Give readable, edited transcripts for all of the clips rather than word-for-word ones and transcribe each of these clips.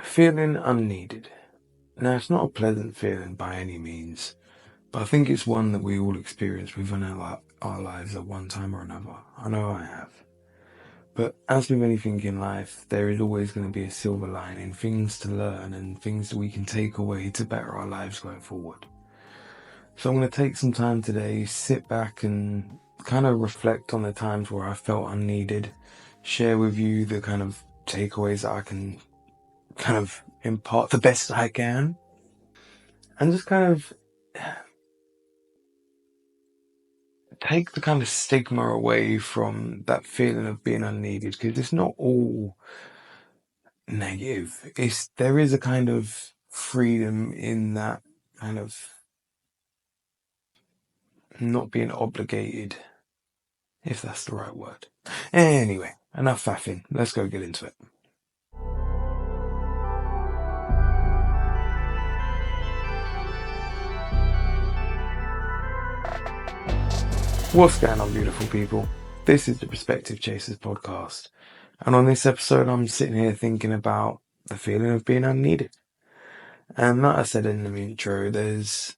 Feeling unneeded. Now, it's not a pleasant feeling by any means, but I think it's one that we all experience within our lives at one time or another. I know I have. But as with anything in life, there is always going to be a silver lining, things to learn and things that we can take away to better our lives going forward. So I'm going to take some time today, sit back and kind of reflect on the times where I felt unneeded, share with you the kind of takeaways that I can kind of impart the best I can, and just kind of take the kind of stigma away from that feeling of being unneeded, because it's not all negative. There is a kind of freedom in that kind of not being obligated, if that's the right word. Anyway, enough faffing. Let's go get into it. What's going on, beautiful people? This is the Perspective Chasers podcast. And on this episode, I'm sitting here thinking about the feeling of being unneeded. And like I said in the intro, there's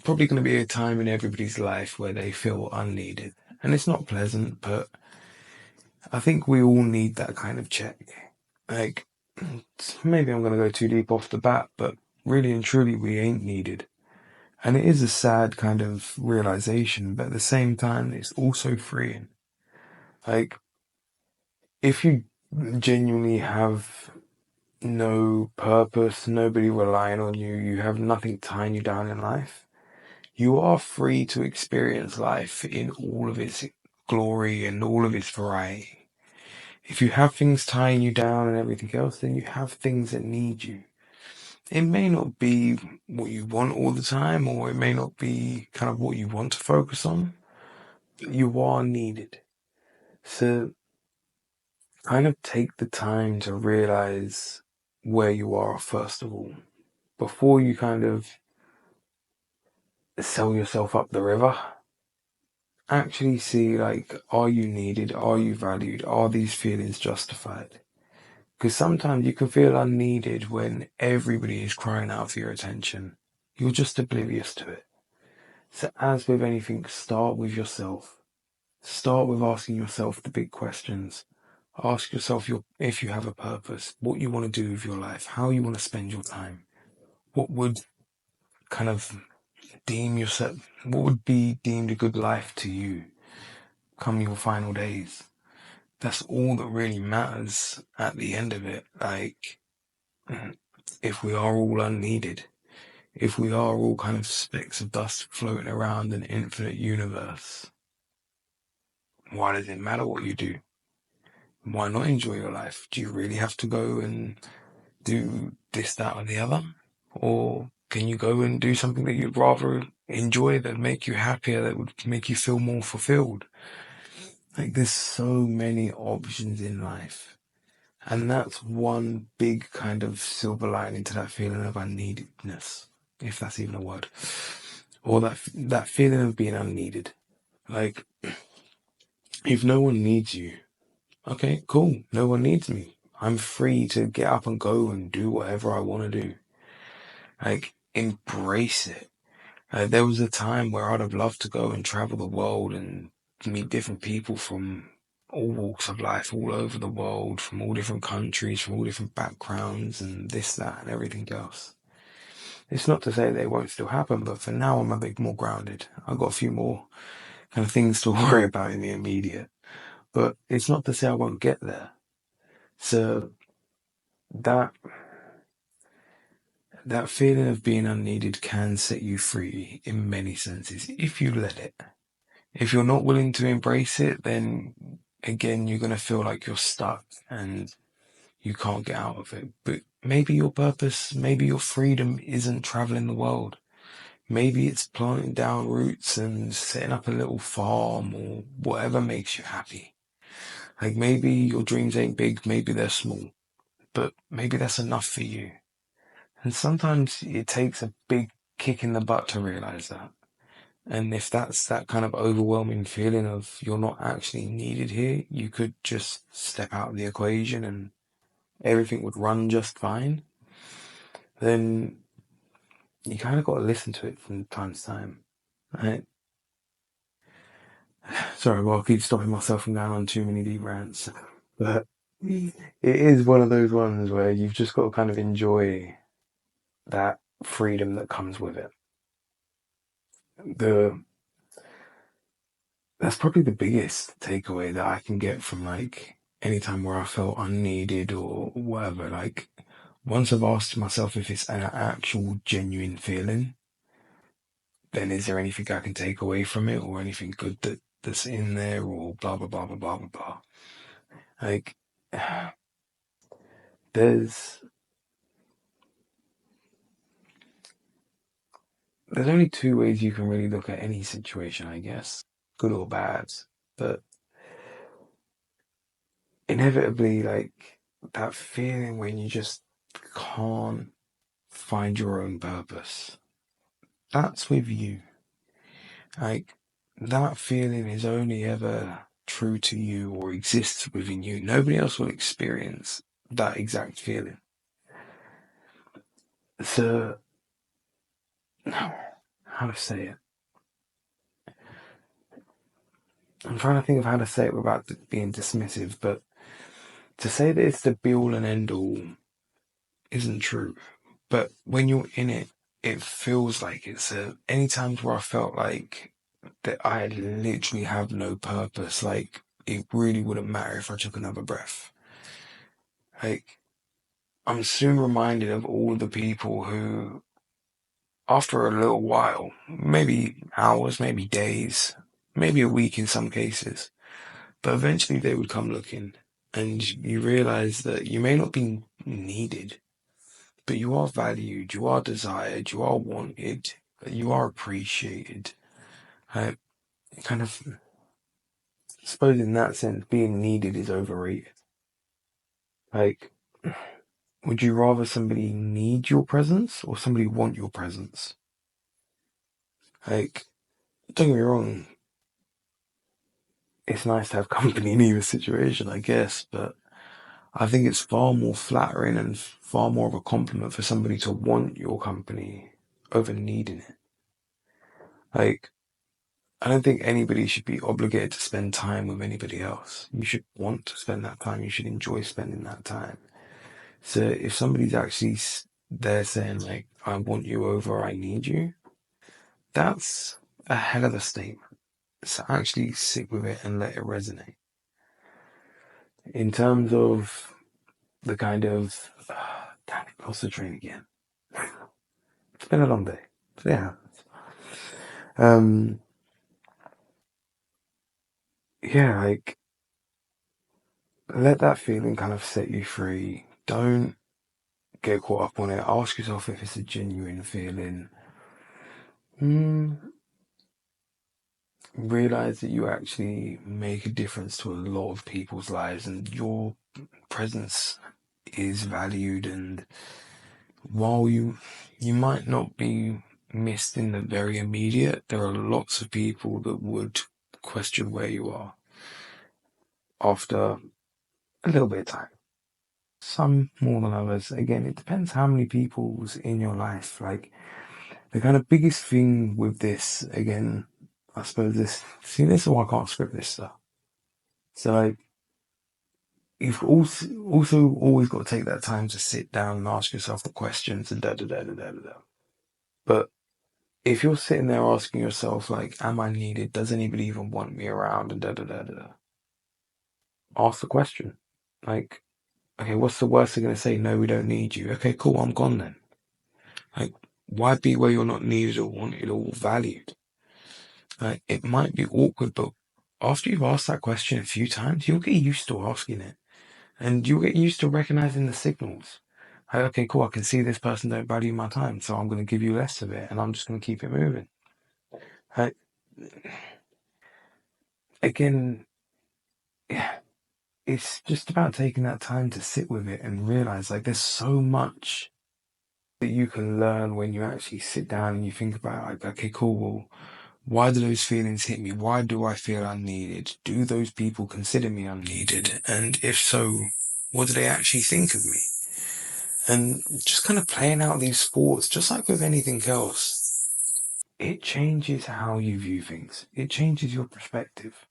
probably going to be a time in everybody's life where they feel unneeded. And it's not pleasant, but I think we all need that kind of check. Like, maybe I'm going to go too deep off the bat, but really and truly, we ain't needed. And it is a sad kind of realization, but at the same time, it's also freeing. Like, if you genuinely have no purpose, nobody relying on you, you have nothing tying you down in life, you are free to experience life in all of its glory and all of its variety. If you have things tying you down and everything else, then you have things that need you. It may not be what you want all the time, or it may not be kind of what you want to focus on, but you are needed. So kind of take the time to realize where you are first of all, before you kind of sell yourself up the river. Actually see, like, are you needed? Are you valued? Are these feelings justified? Because sometimes you can feel unneeded when everybody is crying out for your attention. You're just oblivious to it. So as with anything, start with yourself. Start with asking yourself the big questions. Ask yourself if you have a purpose, what you want to do with your life, how you want to spend your time. What would kind of what would be deemed a good life to you come your final days? That's all that really matters at the end of it. Like, if we are all unneeded, if we are all kind of specks of dust floating around an infinite universe, why does it matter what you do? Why not enjoy your life? Do you really have to go and do this, that, or the other? Or can you go and do something that you'd rather enjoy, that make you happier, that would make you feel more fulfilled? Like, there's so many options in life. And that's one big kind of silver lining to that feeling of unneededness, if that's even a word. Or that feeling of being unneeded. Like, if no one needs you, okay, cool, no one needs me. I'm free to get up and go and do whatever I want to do. Like, embrace it. There was a time where I'd have loved to go and travel the world and meet different people from all walks of life, all over the world, from all different countries, from all different backgrounds, and this, that, and everything else. It's not to say they won't still happen, but for now I'm a bit more grounded. I've got a few more kind of things to worry about in the immediate. But it's not to say I won't get there. So that feeling of being unneeded can set you free in many senses, if you let it. If you're not willing to embrace it, then again, you're going to feel like you're stuck and you can't get out of it. But maybe your purpose, maybe your freedom isn't traveling the world. Maybe it's planting down roots and setting up a little farm or whatever makes you happy. Like, maybe your dreams ain't big, maybe they're small, but maybe that's enough for you. And sometimes it takes a big kick in the butt to realize that. And if that's that kind of overwhelming feeling of you're not actually needed here, you could just step out of the equation and everything would run just fine, then you kind of got to listen to it from time to time. Right? Sorry, well, I keep stopping myself from going on too many deep rants. But it is one of those ones where you've just got to kind of enjoy that freedom that comes with it. The That's probably the biggest takeaway that I can get from like any time where I felt unneeded or whatever. Like once I've asked myself if it's an actual genuine feeling, then is there anything I can take away from it or anything good that's in there or blah blah blah blah blah blah blah. Like there's there's only two ways you can really look at any situation, I guess, good or bad. But inevitably, like that feeling when you just can't find your own purpose, that's with you. Like that feeling is only ever true to you or exists within you. Nobody else will experience that exact feeling. So, how to say it? I'm trying to think of how to say it without being dismissive, but to say that it's the be all and end all isn't true. But when you're in it, it feels like it's any times where I felt like that I literally have no purpose, like it really wouldn't matter if I took another breath. Like I'm soon reminded of all the people who, after a little while, maybe hours, maybe days, maybe a week in some cases, but eventually they would come looking and you realize that you may not be needed, but you are valued, you are desired, you are wanted, you are appreciated. I kind of suppose in that sense, being needed is overrated. Like, would you rather somebody need your presence or somebody want your presence? Like, don't get me wrong, it's nice to have company in either situation, I guess, but I think it's far more flattering and far more of a compliment for somebody to want your company over needing it. Like, I don't think anybody should be obligated to spend time with anybody else. You should want to spend that time. You should enjoy spending that time. So if somebody's actually there saying like, I want you over, I need you, that's a hell of a statement. So actually sit with it and let it resonate. In terms of the kind of, damn it, I lost the train again. It's been a long day. So yeah. Um, yeah, like let that feeling kind of set you free. Don't get caught up on it. Ask yourself if it's a genuine feeling. Realize that you actually make a difference to a lot of people's lives and your presence is valued. And while you might not be missed in the very immediate, there are lots of people that would question where you are after a little bit of time. Some more than others. Again, it depends how many people's in your life. Like the kind of biggest thing with this, again, I suppose this is why I can't script this stuff. So like you've also always got to take that time to sit down and ask yourself the questions and da da da da da da. But if you're sitting there asking yourself like, "Am I needed? Does anybody even want me around?" and da da da da, ask the question. Like, okay, what's the worst they're gonna say? No, we don't need you. Okay, cool, I'm gone then. Like, why be where you're not needed or wanted or valued? Like, it might be awkward, but after you've asked that question a few times, you'll get used to asking it. And you'll get used to recognizing the signals. Like, okay, cool, I can see this person don't value my time, so I'm going to give you less of it and I'm just going to keep it moving. Like, again, yeah, it's just about taking that time to sit with it and realize like there's so much that you can learn when you actually sit down and you think about like, okay, cool, well, why do those feelings hit me? Why do I feel unneeded? Do those people consider me unneeded? And if so, What do they actually think of me? And just kind of playing out these thoughts, just like with anything else, it changes how you view things. It changes your perspective.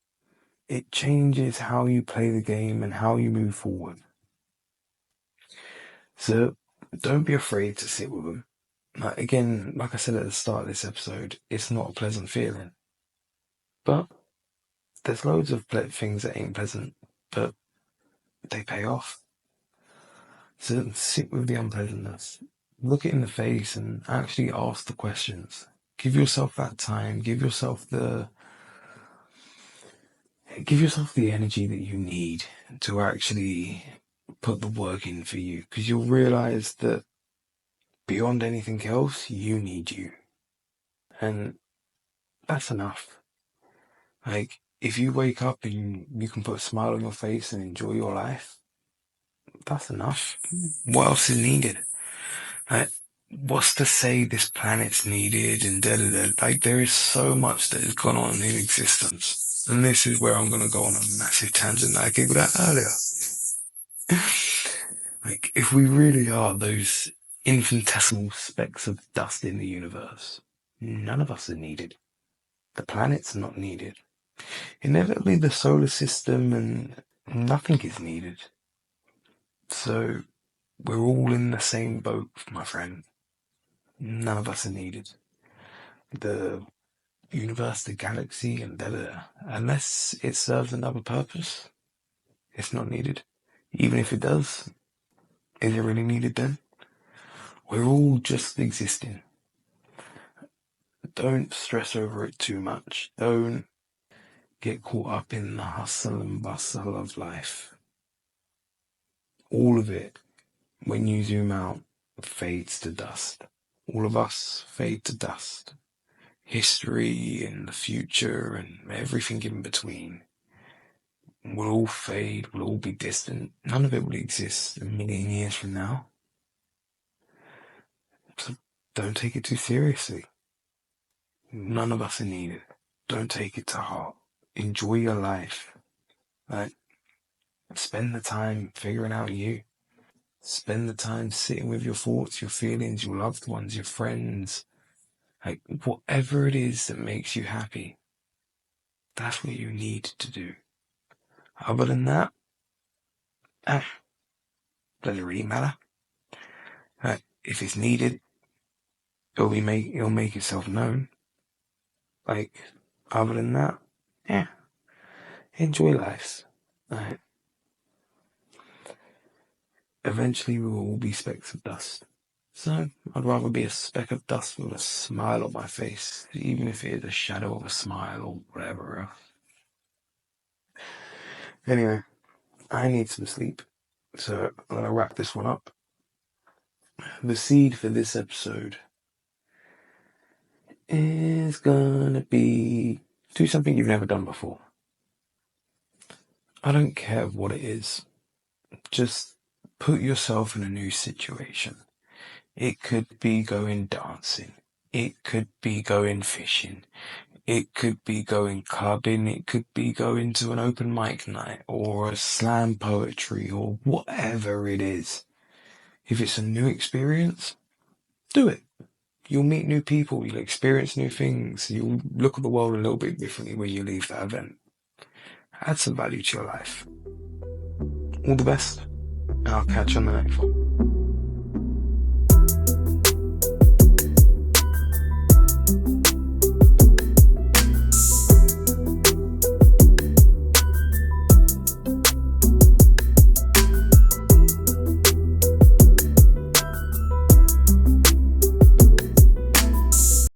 It changes how you play the game and how you move forward. So don't be afraid to sit with them. Like, again, like I said at the start of this episode, it's not a pleasant feeling. But there's loads of things that ain't pleasant, but they pay off. So sit with the unpleasantness. Look it in the face and actually ask the questions. Give yourself that time. Give yourself the energy that you need to actually put the work in for you, because you'll realize that beyond anything else, you need you. And that's enough. Like, if you wake up and you can put a smile on your face and enjoy your life, that's enough. What else is needed? Like, what's to say this planet's needed and da-da-da? Like, there is so much that has gone on in existence. And this is where I'm going to go on a massive tangent that I giggled at earlier. Like, if we really are those infinitesimal specks of dust in the universe, none of us are needed. The planet's not needed. Inevitably, the solar system and nothing is needed. So, we're all in the same boat, my friend. None of us are needed. The universe, the galaxy, and unless it serves another purpose, it's not needed. Even if it does, is it really needed then? We're all just existing. Don't stress over it too much. Don't get caught up in the hustle and bustle of life. All of it, when you zoom out, fades to dust. All of us fade to dust. History and the future and everything in between will all fade, will all be distant. None of it will exist a million years from now. So don't take it too seriously. None of us are needed. Don't take it to heart. Enjoy your life. Like, spend the time figuring out you. Spend the time sitting with your thoughts, your feelings, your loved ones, your friends. Like, whatever it is that makes you happy, that's what you need to do. Other than that, doesn't really matter. If it's needed, it'll make itself known. Like, other than that, enjoy life. Right. Eventually we will all be specks of dust. So I'd rather be a speck of dust with a smile on my face, even if it is a shadow of a smile or whatever else. Anyway, I need some sleep, so I'm gonna wrap this one up. The seed for this episode is gonna be do something you've never done before. I don't care what it is. Just put yourself in a new situation. It could be going dancing. It could be going fishing. It could be going clubbing. It could be going to an open mic night or a slam poetry or whatever it is. If it's a new experience, do it. You'll meet new people. You'll experience new things. You'll look at the world a little bit differently when you leave that event. Add some value to your life. All the best, and I'll catch you on the next one.